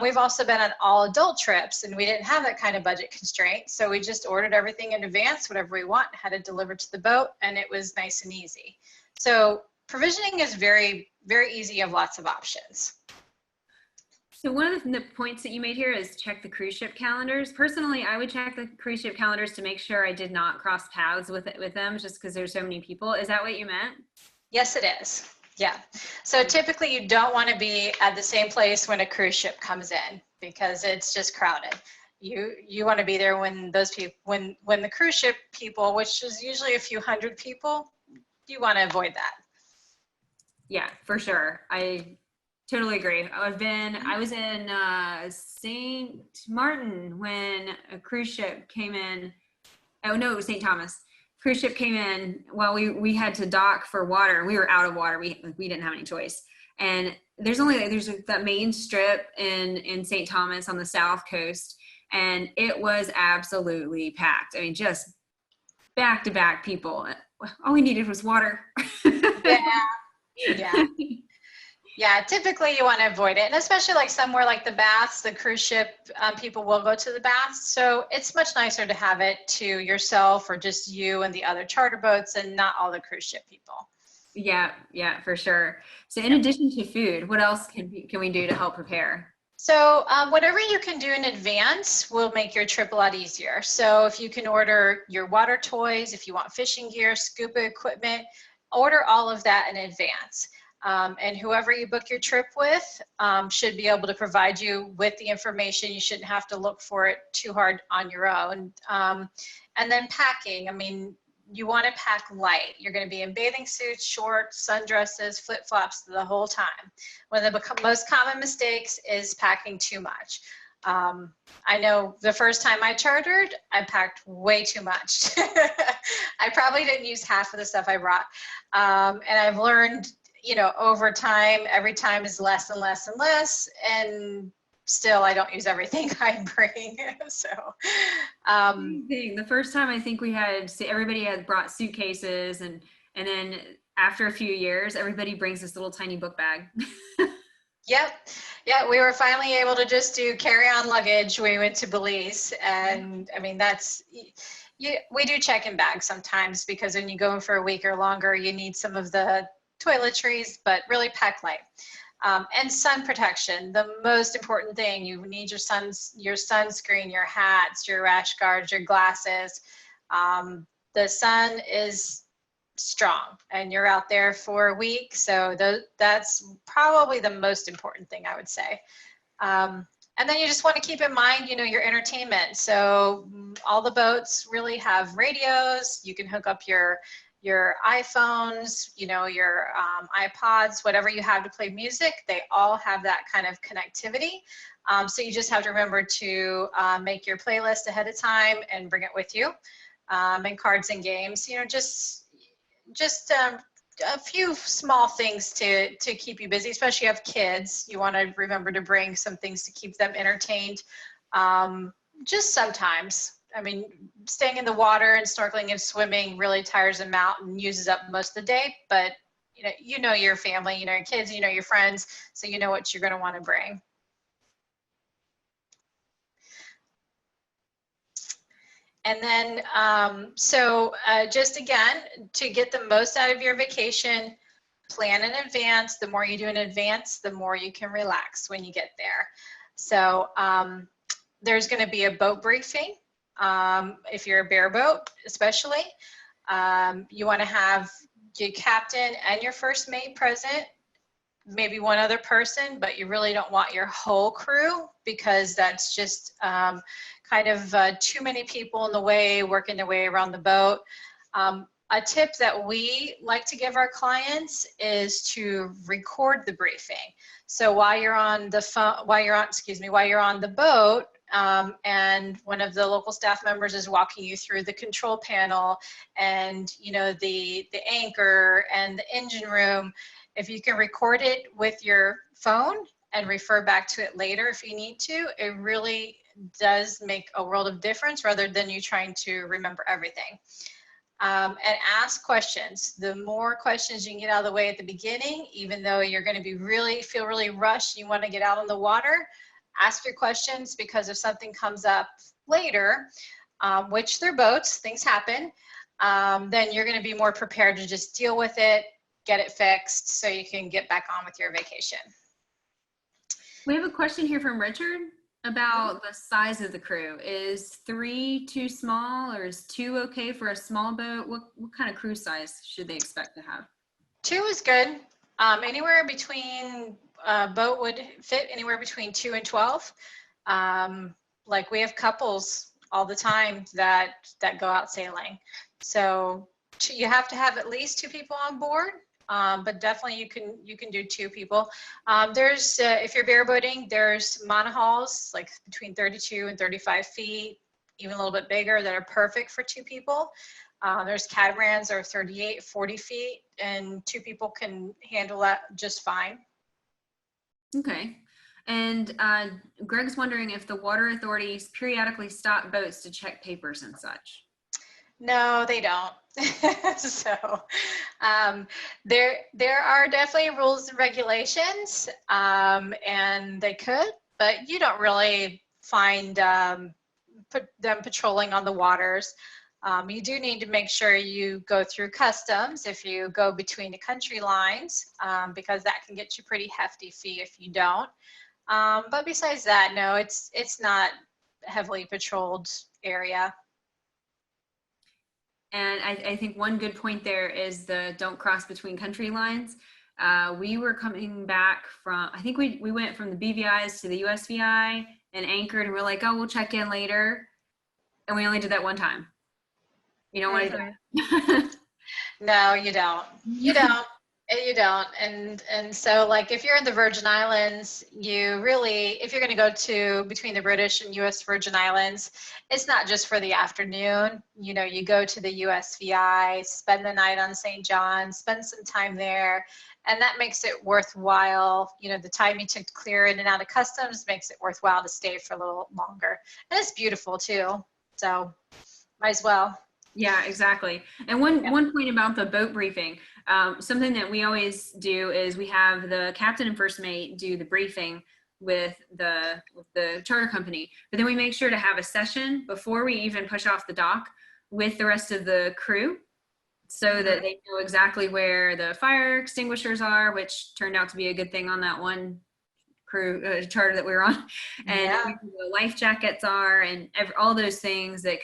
We've also been on all adult trips, and we didn't have that kind of budget constraint. So we just ordered everything in advance, whatever we want, had it delivered to the boat, and it was nice and easy. So provisioning is very, very easy. You have lots of options. So one of the points that you made here is check the cruise ship calendars. Personally, I would check the cruise ship calendars to make sure I did not cross paths with them, just because there's so many people. Is that what you meant? Yes, it is. Yeah. So typically you don't want to be at the same place when a cruise ship comes in, because it's just crowded. You want to be there when those people, when the cruise ship people, which is usually a few hundred people, you want to avoid that. Yeah, for sure. I Totally agree. I was in St. Martin when a cruise ship came in. Oh no, it was St. Thomas. Cruise ship came in. Well, we had to dock for water. We were out of water. We didn't have any choice. And there's that main strip in St. Thomas on the south coast, and it was absolutely packed. I mean, just back to back people. All we needed was water. Yeah, yeah. Yeah, typically you want to avoid it. And especially like somewhere like the baths, the cruise ship, people will go to the baths. So it's much nicer to have it to yourself or just you and the other charter boats and not all the cruise ship people. Yeah, yeah, for sure. So in addition to food, what else can we do to help prepare? So whatever you can do in advance will make your trip a lot easier. So if you can order your water toys, if you want fishing gear, scuba equipment, order all of that in advance. And whoever you book your trip with should be able to provide you with the information. You shouldn't have to look for it too hard on your own. And then packing, I mean, you want to pack light. You're going to be in bathing suits, shorts, sundresses, flip-flops the whole time. One of the most common mistakes is packing too much. I know the first time I chartered, I packed way too much. I probably didn't use half of the stuff I brought. And I've learned, you know, over time, every time is less and less and less. And still, I don't use everything I bring. So, The first time I think everybody had brought suitcases, and then after a few years, everybody brings this little tiny book bag. yep. Yeah, we were finally able to just do carry-on luggage when we went to Belize. And I mean, we do check-in bags sometimes because when you go in for a week or longer, you need some of the toiletries, but really pack light. And sun protection, the most important thing. You need your sunscreen, your hats, your rash guards, your glasses. The sun is strong and you're out there for a week. So that's probably the most important thing I would say. And then you just want to keep in mind, you know, your entertainment. So all the boats really have radios. You can hook up your iPhones, you know, your iPods, whatever you have to play music, they all have that kind of connectivity. So you just have to remember to make your playlist ahead of time and bring it with you. And cards and games, you know, just a few small things to keep you busy, especially if you have kids. You want to remember to bring some things to keep them entertained. Just sometimes. I mean, staying in the water and snorkeling and swimming really tires them out and uses up most of the day. But you know your family, you know your kids, you know your friends, so you know what you're going to want to bring. And then, just again, to get the most out of your vacation, plan in advance. The more you do in advance, the more you can relax when you get there. So there's going to be a boat briefing. If you're a bareboat, especially, you want to have your captain and your first mate present, maybe one other person, but you really don't want your whole crew because that's just kind of too many people in the way, working their way around the boat. A tip that we like to give our clients is to record the briefing. So while you're on the phone, while you're on the boat, and one of the local staff members is walking you through the control panel and the anchor and the engine room, if you can record it with your phone and refer back to it later if you need to, it really does make a world of difference rather than you trying to remember everything. And ask questions. The more questions you can get out of the way at the beginning, even though you're going to feel really rushed, you want to get out on the water, ask your questions, because if something comes up later, which they're boats, things happen, then you're going to be more prepared to just deal with it, get it fixed, so you can get back on with your vacation. We have a question here from Richard about the size of the crew. Is 3 too small, or is 2 okay for a small boat? What kind of crew size should they expect to have? 2 is good. Anywhere between, boat would fit anywhere between 2 and 12. Like we have couples all the time that go out sailing. So you have to have at least 2 people on board. but definitely you can do 2 people. There's if you're bareboating, there's monohulls like between 32 and 35 feet, even a little bit bigger, that are perfect for 2 people. There's catamarans that are 38, 40 feet, and 2 people can handle that just fine. Okay. And Greg's wondering if the water authorities periodically stop boats to check papers and such. No, they don't. So there are definitely rules and regulations, and they could, but you don't really find put them patrolling on the waters. You do need to make sure you go through customs if you go between the country lines, because that can get you pretty hefty fee if you don't. But besides that, no, it's not heavily patrolled area. And I think one good point there is the don't cross between country lines. We were coming back from, I think we went from the BVIs to the USVI and anchored, and we're like, oh, we'll check in later. And we only did that one time. You don't want to do that. No, you don't. You don't. You don't. And so like if you're in the Virgin Islands, you really, if you're going to go to between the British and US Virgin Islands, it's not just for the afternoon. You know, you go to the USVI, spend the night on St. John, spend some time there, and that makes it worthwhile. You know, the time you took to clear in and out of customs makes it worthwhile to stay for a little longer. And it's beautiful too. So might as well. Yeah, exactly. And one point about the boat briefing, something that we always do is we have the captain and first mate do the briefing with the charter company, but then we make sure to have a session before we even push off the dock with the rest of the crew, so that they know exactly where the fire extinguishers are, which turned out to be a good thing on that one crew charter that we were on, and where the life jackets are, and all those things that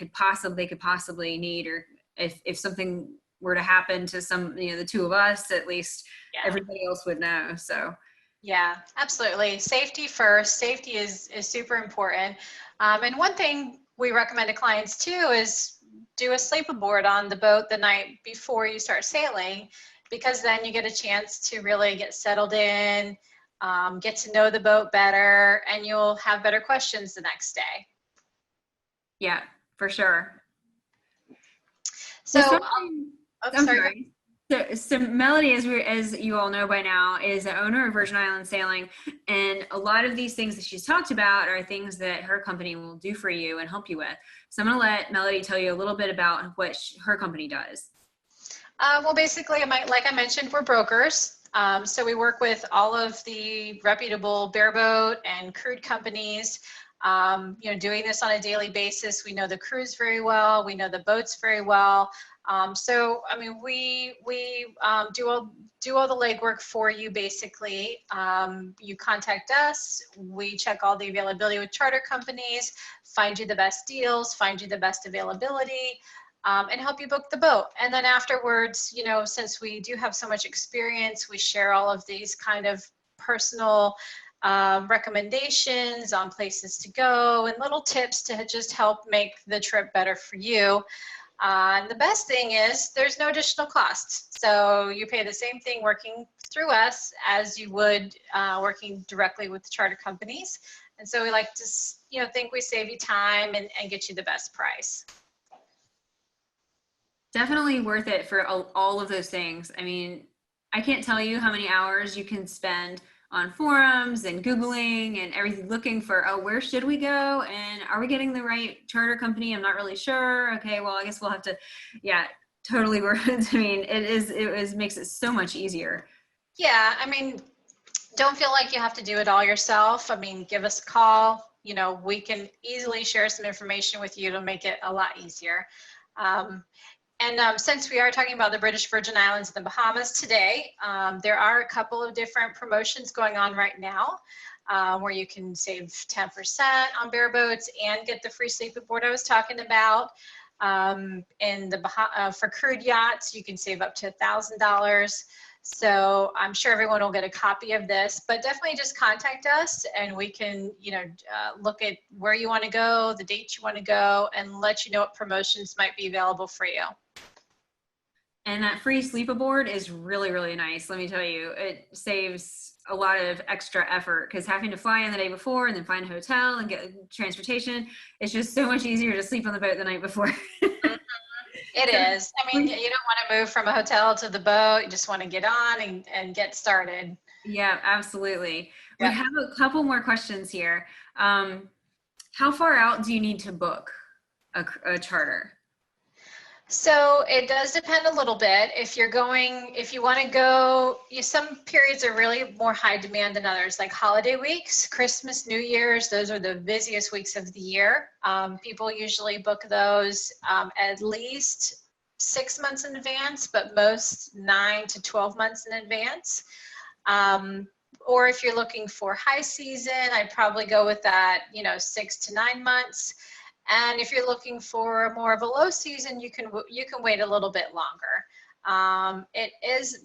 they could possibly need, or if something were to happen to some, the 2 of us, at least everybody else would know. So yeah, absolutely. Safety first. Safety is super important. And one thing we recommend to clients too is do a sleep aboard on the boat the night before you start sailing, because then you get a chance to really get settled in, get to know the boat better, and you'll have better questions the next day. Yeah, for sure. So, I'm sorry. So Melody, as you all know by now, is the owner of Virgin Islands Sailing, and a lot of these things that she's talked about are things that her company will do for you and help you with. So I'm going to let Melody tell you a little bit about what her company does. Well, basically, like I mentioned, we're brokers. So we work with all of the reputable bareboat and crude companies, doing this on a daily basis. We know the crews very well. We know the boats very well. So, I mean, we do all the legwork for you, basically. You contact us. We check all the availability with charter companies, find you the best deals, find you the best availability, and help you book the boat. And then afterwards, since we do have so much experience, we share all of these kind of personal recommendations on places to go and little tips to just help make the trip better for you. And the best thing is there's no additional cost. So you pay the same thing working through us as you would working directly with the charter companies. And so we like to, think we save you time and get you the best price. Definitely worth it for all of those things. I mean, I can't tell you how many hours you can spend on forums and Googling and everything, looking for, where should we go? And are we getting the right charter company? I'm not really sure. Okay, well, I guess we'll have to, totally worth it. I mean, it makes it so much easier. Yeah, I mean, don't feel like you have to do it all yourself. I mean, give us a call. We can easily share some information with you to make it a lot easier. And since we are talking about the British Virgin Islands and the Bahamas today, there are a couple of different promotions going on right now where you can save 10% on bareboats and get the free sleep aboard I was talking about. For crude yachts, you can save up to $1,000. So I'm sure everyone will get a copy of this, but definitely just contact us and we can, look at where you want to go, the dates you want to go, and let you know what promotions might be available for you. And that free sleep aboard is really, really nice. Let me tell you, it saves a lot of extra effort because having to fly in the day before and then find a hotel and get transportation, it's just so much easier to sleep on the boat the night before. It So, is. I mean, you don't want to move from a hotel to the boat. You just want to get on and get started. yeah, absolutely. We Yep. have a couple more questions here. How far out do you need to book a charter? So it does depend a little bit. If you want to go, some periods are really more high demand than others, like holiday weeks, Christmas, New Year's, those are the busiest weeks of the year. People usually book those at least 6 months in advance, but most 9 to 12 months in advance. Or if you're looking for high season, I'd probably go with that, 6 to 9 months. And if you're looking for more of a low season, you can wait a little bit longer. It is,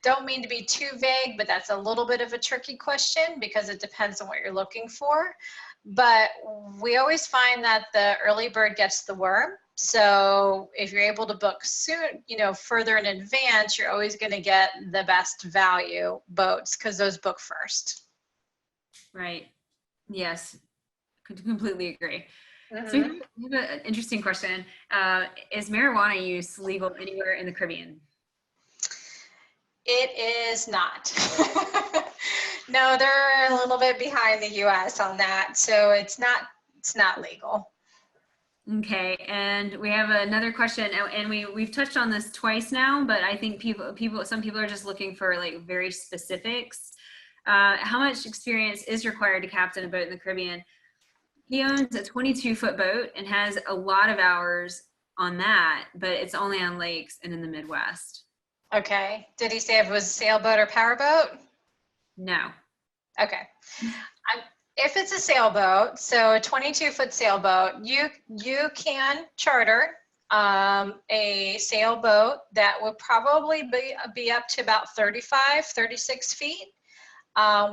don't mean to be too vague, but that's a little bit of a tricky question because it depends on what you're looking for. But we always find that the early bird gets the worm. So if you're able to book soon, further in advance, you're always going to get the best value boats because those book first. Right. Yes. Completely agree. So Mm-hmm. we have an interesting question. Is marijuana use legal anywhere in the Caribbean? It is not. No, they're a little bit behind the US on that, so it's not legal. Okay, and we have another question, and we've touched on this twice now, but I think some people are just looking for like very specifics. How much experience is required to captain a boat in the Caribbean? He owns a 22-foot boat and has a lot of hours on that, but it's only on lakes and in the Midwest. Okay. Did he say if it was a sailboat or powerboat? No. Okay. If it's a sailboat, so a 22-foot sailboat, you can charter a sailboat that will probably be up to about 35, 36 feet.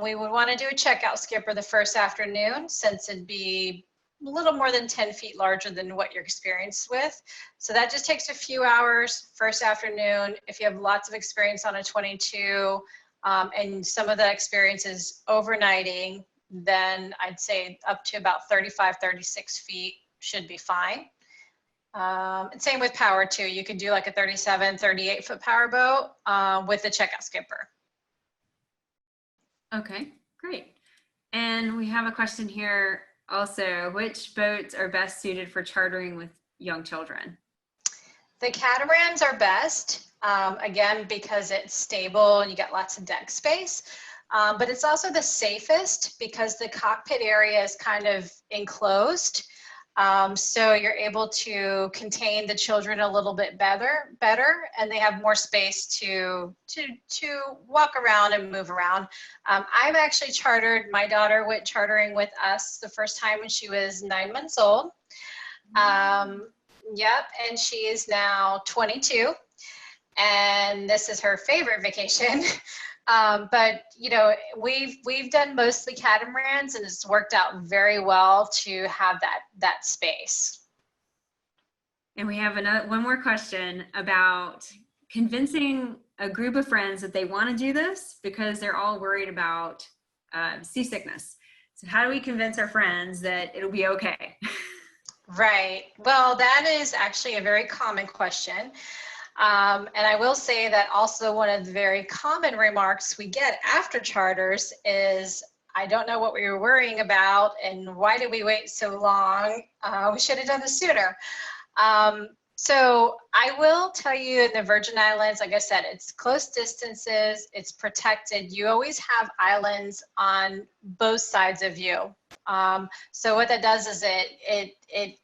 We would want to do a checkout skipper the first afternoon since it'd be a little more than 10 feet larger than what you're experienced with. So that just takes a few hours first afternoon. If you have lots of experience on a 22 and some of the experience is overnighting, then I'd say up to about 35, 36 feet should be fine. And same with power too. You could do like a 37, 38-foot power boat with a checkout skipper. Okay, great. And we have a question here also. Which boats are best suited for chartering with young children? The catamarans are best, again, because it's stable and you get lots of deck space. But it's also the safest because the cockpit area is kind of enclosed. So you're able to contain the children a little bit better, and they have more space to walk around and move around. I've actually chartered, my daughter went chartering with us the first time when she was 9 months old. Yep, and she is now 22, and this is her favorite vacation. But we've done mostly catamarans, and it's worked out very well to have that space. And we have one more question about convincing a group of friends that they want to do this because they're all worried about seasickness. So how do we convince our friends that it'll be okay? Right. Well, that is actually a very common question. And I will say that also one of the very common remarks we get after charters is, I don't know what we were worrying about and why did we wait so long? We should have done this sooner. So I will tell you in the Virgin Islands, like I said, it's close distances, it's protected. You always have islands on both sides of you. So what that does is it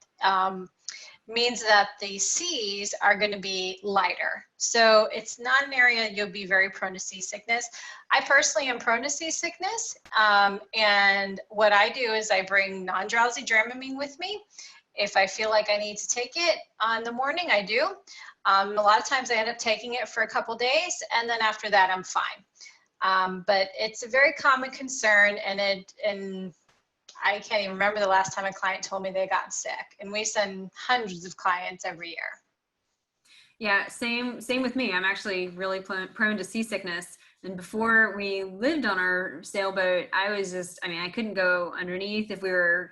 means that the seas are going to be lighter. So it's not an area you'll be very prone to seasickness. I personally am prone to seasickness. And what I do is I bring non-drowsy Dramamine with me. If I feel like I need to take it on the morning, I do. A lot of times I end up taking it for a couple days, and then after that, I'm fine. But it's a very common concern, and I can't even remember the last time a client told me they got sick. And we send hundreds of clients every year. Yeah, same with me. I'm actually really prone to seasickness. And before we lived on our sailboat, I was just, I mean, I couldn't go underneath. If we were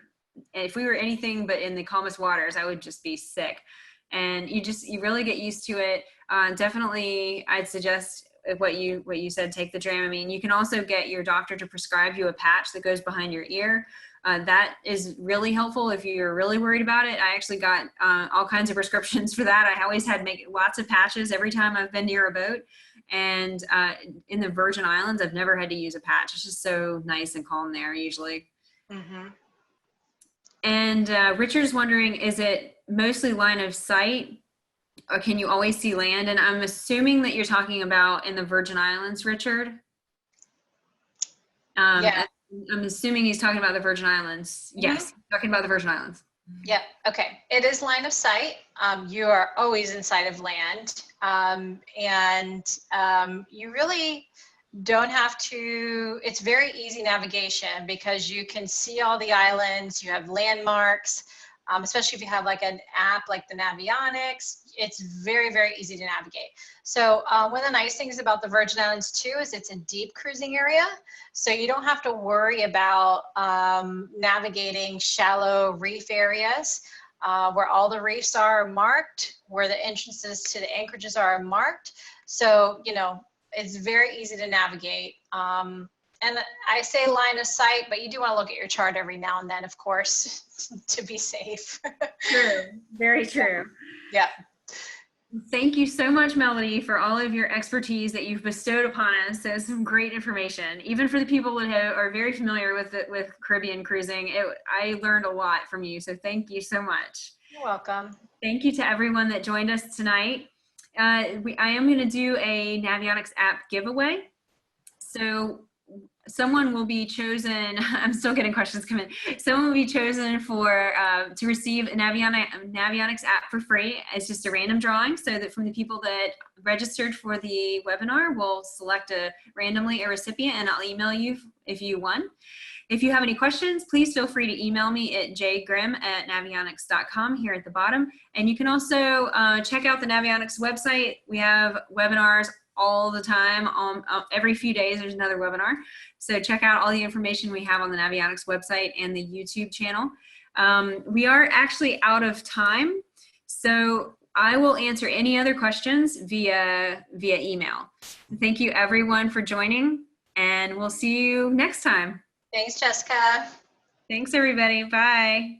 anything but in the calmest waters, I would just be sick. And you really get used to it. Definitely, I'd suggest what you said, take the Dramamine. You can also get your doctor to prescribe you a patch that goes behind your ear. That is really helpful if you're really worried about it. I actually got all kinds of prescriptions for that. I always had make lots of patches every time I've been near a boat. And in the Virgin Islands, I've never had to use a patch. It's just so nice and calm there usually. Mm-hmm. And Richard's wondering, is it mostly line of sight or can you always see land? And I'm assuming that you're talking about in the Virgin Islands, Richard. Yeah. I'm assuming he's talking about the Virgin Islands. Mm-hmm. Yes, talking about the Virgin Islands. Yep. Okay. It is line of sight. You are always inside of land. You really don't have to, it's very easy navigation because you can see all the islands, you have landmarks, especially if you have like an app like the Navionics, it's very, very easy to navigate. So one of the nice things about the Virgin Islands too is it's a deep cruising area. So you don't have to worry about navigating shallow reef areas where all the reefs are marked, where the entrances to the anchorages are marked. So, you know, it's very easy to navigate. And I say line of sight, but you do want to look at your chart every now and then, of course, to be safe. True. Very true. Yeah. Thank you so much, Melody, for all of your expertise that you've bestowed upon us. That's some great information. Even for the people that are very familiar with Caribbean cruising, I learned a lot from you. So thank you so much. You're welcome. Thank you to everyone that joined us tonight. I am going to do a Navionics app giveaway. So someone will be chosen. I'm still getting questions come in. Someone will be chosen for to receive a Navionics app for free. It's just a random drawing, so that from the people that registered for the webinar, we'll select randomly a recipient, and I'll email you if you won. If you have any questions, please feel free to email me at jgrim@navionics.com here at the bottom. And you can also check out the Navionics website. We have webinars all the time. Every few days there's another webinar. So check out all the information we have on the Navionics website and the YouTube channel. We are actually out of time, so I will answer any other questions via email. Thank you everyone for joining, and we'll see you next time. Thanks, Jessica. Thanks everybody. Bye.